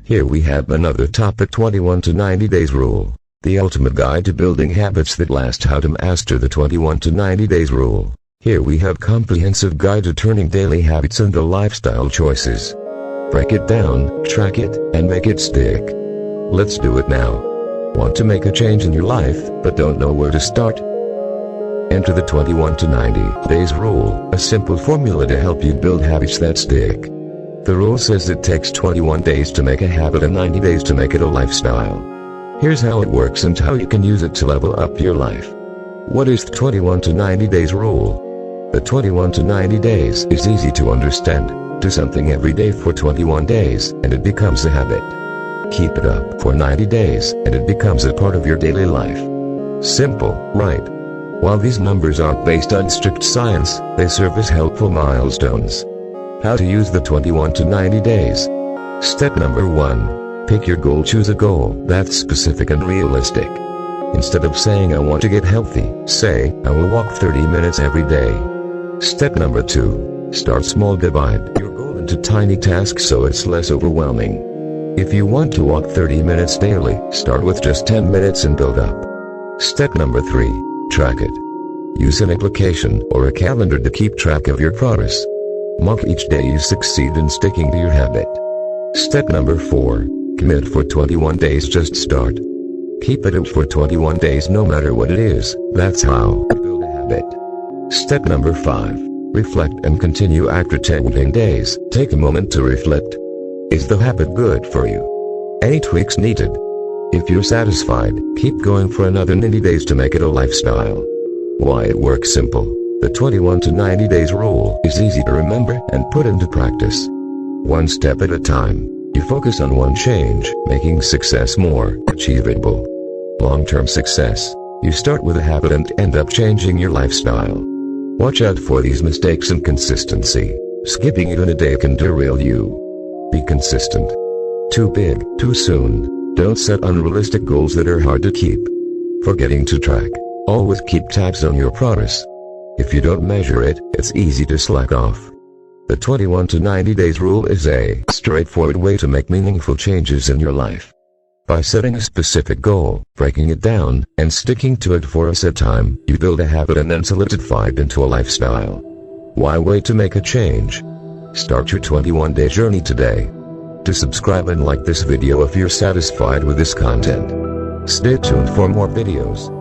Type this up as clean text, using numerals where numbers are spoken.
Here we have another topic: 21 to 90 days rule. The ultimate guide to building habits that last. How to master the 21 to 90 days rule. Here we have comprehensive guide to turning daily habits into lifestyle choices. Break it down, track it, and make it stick. Let's do it now. Want to make a change in your life, but don't know where to start? Enter the 21 to 90 days rule, a simple formula to help you build habits that stick. The rule says it takes 21 days to make a habit and 90 days to make it a lifestyle. Here's how it works and how you can use it to level up your life. What is the 21 to 90 days rule? The 21 to 90 days is easy to understand. Do something every day for 21 days, and it becomes a habit. Keep it up for 90 days, and it becomes a part of your daily life. Simple, right? While these numbers aren't based on strict science, they serve as helpful milestones. How to use the 21 to 90 days. Step number 1. Pick your goal. Choose a goal that's specific and realistic. Instead of saying "I want to get healthy," say "I will walk 30 minutes every day." Step number 2. Start small. Divide your goal into tiny tasks so it's less overwhelming. If you want to walk 30 minutes daily, start with just 10 minutes and build up. Step number 3. Track it. Use an application or a calendar to keep track of your progress. Mark each day you succeed in sticking to your habit. Step number 4. Commit for 21 days. Just start. Keep it up for 21 days no matter what it is. That's how you build a habit. Step number 5. Reflect and continue after 10 days. Take a moment to reflect. Is the habit good for you? Any tweaks needed? If you're satisfied, keep going for another 90 days to make it a lifestyle. Why it works? Simple. The 21 to 90 days rule is easy to remember and put into practice. One step at a time, you focus on one change, making success more achievable. Long-term success. You start with a habit and end up changing your lifestyle. Watch out for these mistakes and consistency. Skipping even a day can derail you. Be consistent. Too big, too soon. Don't set unrealistic goals that are hard to keep. Forgetting to track. Always keep tabs on your progress. If you don't measure it, it's easy to slack off. The 21 to 90 days rule is a straightforward way to make meaningful changes in your life. By setting a specific goal, breaking it down, and sticking to it for a set time, you build a habit and then solidify it into a lifestyle. Why wait to make a change? Start your 21-day journey today. To subscribe and like this video if you're satisfied with this content. Stay tuned for more videos.